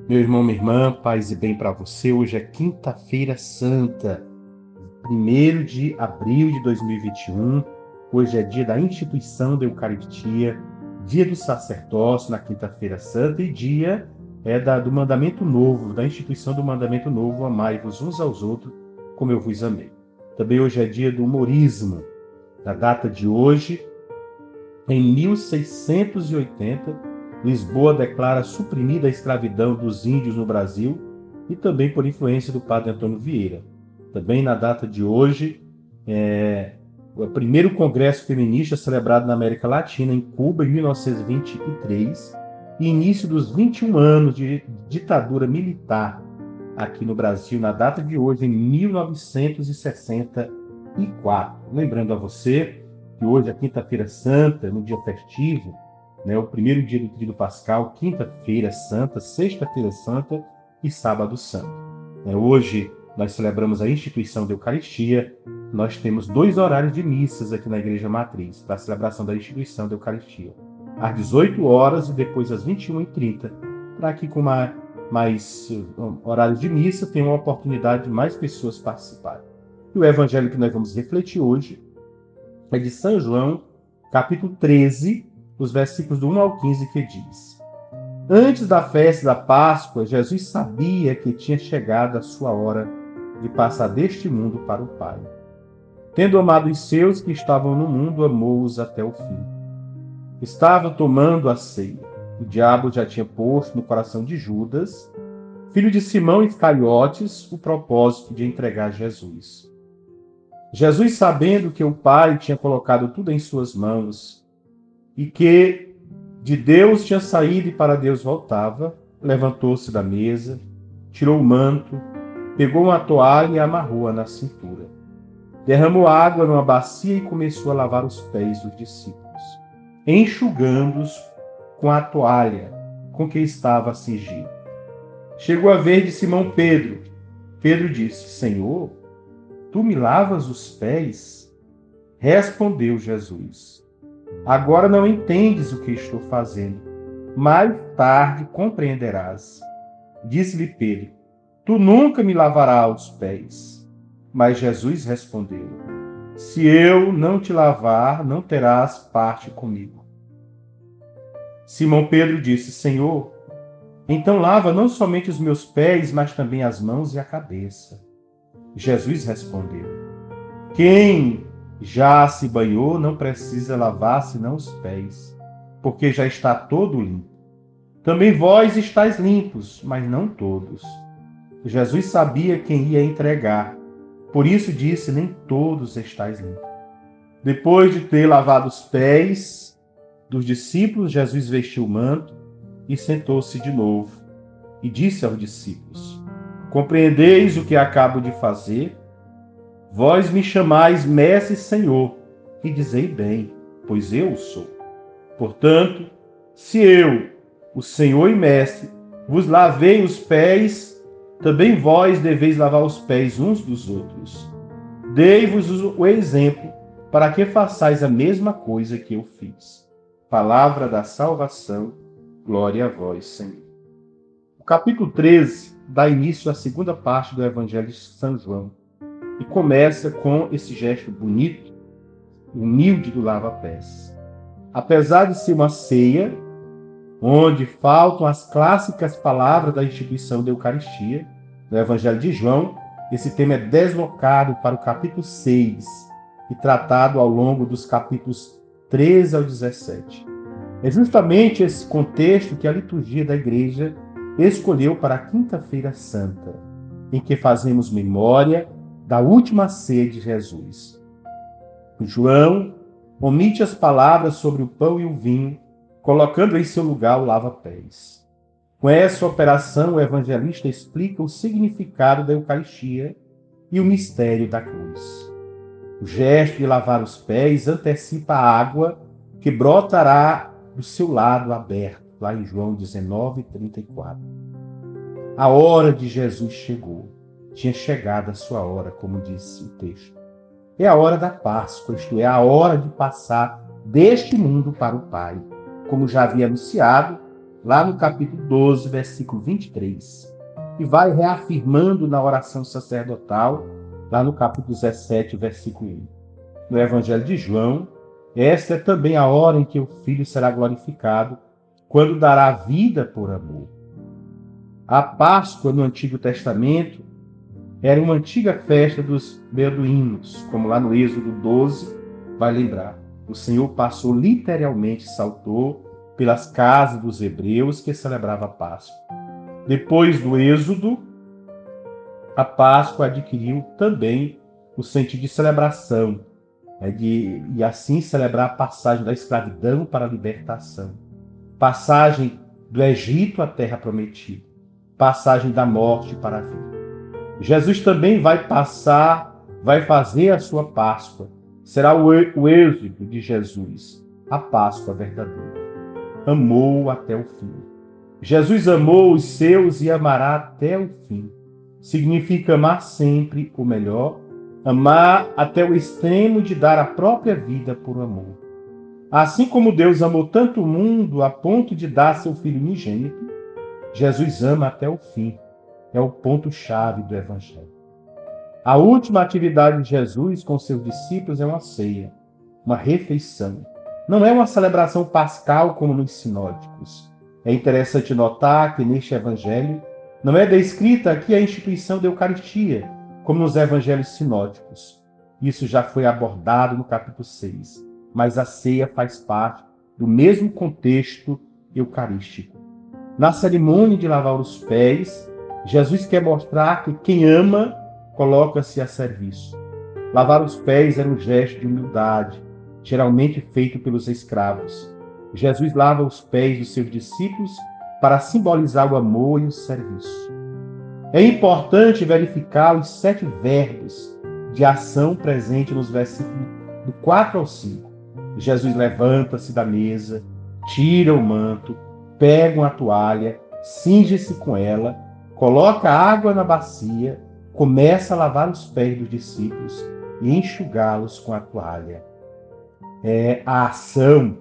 Meu irmão, minha irmã, paz e bem para você. Hoje é quinta-feira santa, 1º de abril de 2021. Hoje é dia da instituição da Eucaristia, dia do sacerdócio na quinta-feira santa e dia do mandamento novo, da instituição do mandamento novo, amai-vos uns aos outros como eu vos amei. Também hoje é dia do humorismo. Na data de hoje, em 1680, Lisboa declara suprimida a escravidão dos índios no Brasil e também por influência do padre Antônio Vieira. Também na data de hoje, o primeiro congresso feminista celebrado na América Latina, em Cuba, em 1923, e início dos 21 anos de ditadura militar aqui no Brasil, na data de hoje, em 1964. Lembrando a você que hoje é quinta-feira santa, no dia festivo, o primeiro dia do Tríduo Pascal, quinta-feira santa, sexta-feira santa e sábado santo. Hoje nós celebramos a instituição da Eucaristia. Nós temos 2 horários de missas aqui na Igreja Matriz, para a celebração da instituição da Eucaristia. Às 18 horas e depois às 21h30, para que com mais horários de missa tenha uma oportunidade de mais pessoas participarem. E o evangelho que nós vamos refletir hoje é de São João, capítulo 13, os versículos do 1 ao 15, que diz: Antes da festa da Páscoa, Jesus sabia que tinha chegado a sua hora de passar deste mundo para o Pai. Tendo amado os seus que estavam no mundo, amou-os até o fim. Estava tomando a ceia. O diabo já tinha posto no coração de Judas, filho de Simão Iscariotes, o propósito de entregar Jesus. Jesus, sabendo que o Pai tinha colocado tudo em suas mãos e que de Deus tinha saído e para Deus voltava, levantou-se da mesa, tirou o manto, pegou uma toalha e amarrou-a na cintura. Derramou água numa bacia e começou a lavar os pés dos discípulos, enxugando-os com a toalha com que estava cingido. Chegou a vez de Simão Pedro. Pedro disse: Senhor, tu me lavas os pés? Respondeu Jesus: Agora não entendes o que estou fazendo. Mais tarde compreenderás. Disse-lhe Pedro: Tu nunca me lavarás os pés. Mas Jesus respondeu: Se eu não te lavar, não terás parte comigo. Simão Pedro disse: Senhor, então lava não somente os meus pés, mas também as mãos e a cabeça. Jesus respondeu: Quem já se banhou não precisa lavar senão os pés, porque já está todo limpo. Também vós estáis limpos, mas não todos. Jesus sabia quem ia entregar, por isso disse: Nem todos estáis limpos. Depois de ter lavado os pés dos discípulos, Jesus vestiu o manto e sentou-se de novo. E disse aos discípulos: Compreendeis o que acabo de fazer? Vós me chamais Mestre e Senhor, e dizei bem, pois eu o sou. Portanto, se eu, o Senhor e Mestre, vos lavei os pés, também vós deveis lavar os pés uns dos outros. Dei-vos o exemplo, para que façais a mesma coisa que eu fiz. Palavra da salvação, glória a vós, Senhor. O capítulo 13 dá início à segunda parte do Evangelho de São João e começa com esse gesto bonito, humilde do lava-pés. Apesar de ser uma ceia, onde faltam as clássicas palavras da instituição da Eucaristia, no Evangelho de João, esse tema é deslocado para o capítulo 6 e tratado ao longo dos capítulos 13 ao 17. É justamente esse contexto que a liturgia da Igreja escolheu para a Quinta-feira Santa, em que fazemos memória da última ceia de Jesus. João omite as palavras sobre o pão e o vinho, colocando em seu lugar o lava-pés. Com essa operação, o evangelista explica o significado da Eucaristia e o mistério da cruz. O gesto de lavar os pés antecipa a água que brotará do seu lado aberto, lá em João 19:34. A hora de Jesus chegou. Tinha chegado a sua hora, como disse o texto. É a hora da Páscoa, isto é, a hora de passar deste mundo para o Pai, como já havia anunciado lá no capítulo 12, versículo 23, e vai reafirmando na oração sacerdotal, lá no capítulo 17, versículo 1. No Evangelho de João, esta é também a hora em que o Filho será glorificado, quando dará vida por amor. A Páscoa no Antigo Testamento era uma antiga festa dos beduínos, como lá no Êxodo 12 vai lembrar. O Senhor passou literalmente, saltou pelas casas dos hebreus que celebravam a Páscoa. Depois do Êxodo, a Páscoa adquiriu também o sentido de celebração, e assim celebrar a passagem da escravidão para a libertação, passagem do Egito à Terra Prometida, passagem da morte para a vida. Jesus também vai fazer a sua Páscoa. Será o êxodo de Jesus, a Páscoa verdadeira. Amou até o fim. Jesus amou os seus e amará até o fim. Significa amar sempre o melhor, amar até o extremo de dar a própria vida por amor. Assim como Deus amou tanto o mundo a ponto de dar seu Filho unigênito, Jesus ama até o fim. É o ponto-chave do Evangelho. A última atividade de Jesus com seus discípulos é uma ceia, uma refeição. Não é uma celebração pascal como nos sinóticos. É interessante notar que neste Evangelho não é descrita aqui a instituição da Eucaristia, como nos Evangelhos sinóticos. Isso já foi abordado no capítulo 6, mas a ceia faz parte do mesmo contexto eucarístico. Na cerimônia de lavar os pés, Jesus quer mostrar que quem ama coloca-se a serviço. Lavar os pés era um gesto de humildade, geralmente feito pelos escravos. Jesus lava os pés dos seus discípulos para simbolizar o amor e o serviço. É importante verificar os 7 verbos de ação presentes nos versículos do 4 ao 5. Jesus levanta-se da mesa, tira o manto, pega uma toalha, cinge-se com ela, coloca água na bacia, começa a lavar os pés dos discípulos e enxugá-los com a toalha. É a ação,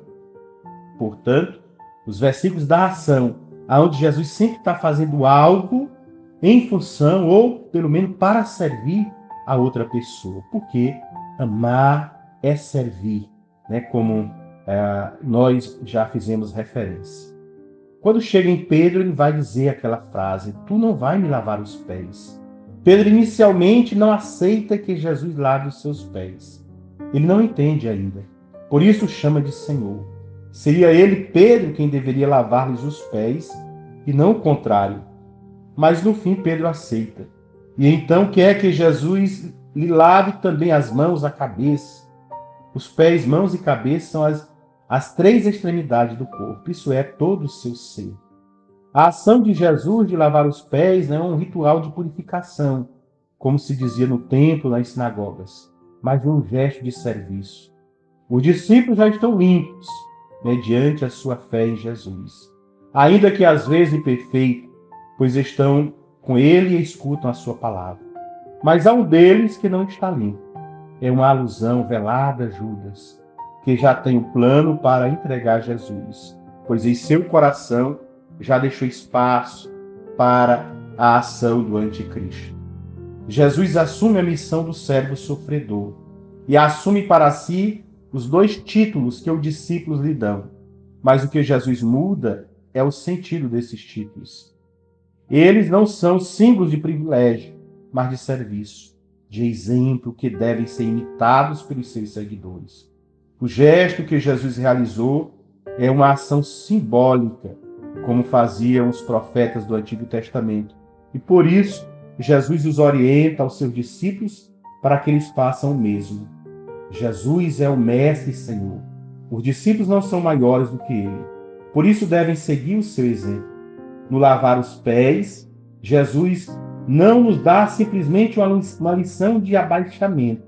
portanto, os versículos da ação, onde Jesus sempre está fazendo algo em função ou, pelo menos, para servir a outra pessoa. Porque amar é servir, como nós já fizemos referência. Quando chega em Pedro, ele vai dizer aquela frase: tu não vai me lavar os pés. Pedro inicialmente não aceita que Jesus lave os seus pés. Ele não entende ainda. Por isso chama de Senhor. Seria ele, Pedro, quem deveria lavar-lhes os pés e não o contrário. Mas no fim Pedro aceita. E então quer que Jesus lhe lave também as mãos, a cabeça. Os pés, mãos e cabeça são as 3 extremidades do corpo, isso é, todo o seu ser. A ação de Jesus de lavar os pés não é um ritual de purificação, como se dizia no templo, nas sinagogas, mas um gesto de serviço. Os discípulos já estão limpos, mediante a sua fé em Jesus, ainda que às vezes imperfeito, pois estão com ele e escutam a sua palavra. Mas há um deles que não está limpo. É uma alusão velada a Judas, que já tem o plano para entregar Jesus, pois em seu coração já deixou espaço para a ação do anticristo. Jesus assume a missão do servo sofredor e assume para si os 2 títulos que os discípulos lhe dão. Mas o que Jesus muda é o sentido desses títulos. Eles não são símbolos de privilégio, mas de serviço, de exemplo que devem ser imitados pelos seus seguidores. O gesto que Jesus realizou é uma ação simbólica, como faziam os profetas do Antigo Testamento. E por isso, Jesus os orienta aos seus discípulos para que eles façam o mesmo. Jesus é o Mestre e Senhor. Os discípulos não são maiores do que ele. Por isso devem seguir o seu exemplo. No lavar os pés, Jesus não nos dá simplesmente uma lição de abaixamento.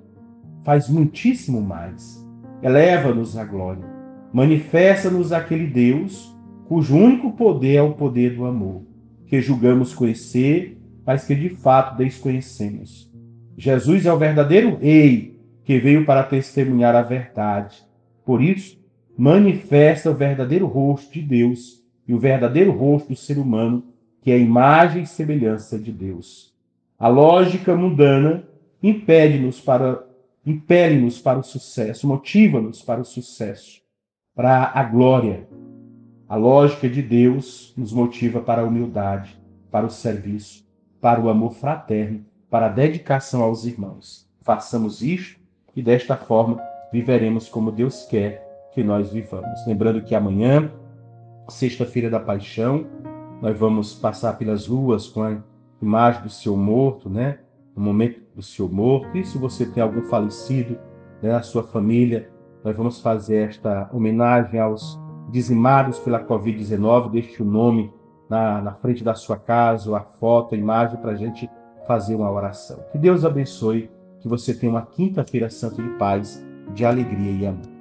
Faz muitíssimo mais. Eleva-nos à glória. Manifesta-nos aquele Deus cujo único poder é o poder do amor, que julgamos conhecer, mas que de fato desconhecemos. Jesus é o verdadeiro Rei, que veio para testemunhar a verdade. Por isso, manifesta o verdadeiro rosto de Deus e o verdadeiro rosto do ser humano, que é a imagem e semelhança de Deus. A lógica mundana impele-nos para o sucesso, motiva-nos para o sucesso, para a glória. A lógica de Deus nos motiva para a humildade, para o serviço, para o amor fraterno, para a dedicação aos irmãos. Façamos isto e desta forma viveremos como Deus quer que nós vivamos. Lembrando que amanhã, sexta-feira da Paixão, nós vamos passar pelas ruas com a imagem do Senhor morto, né? No momento do Senhor morto. E se você tem algum falecido, né, na sua família, nós vamos fazer esta homenagem aos dizimados pela Covid-19. Deixe o nome na frente da sua casa, ou a foto, a imagem, para a gente fazer uma oração. Que Deus abençoe, que você tenha uma quinta-feira santa de paz, de alegria e amor.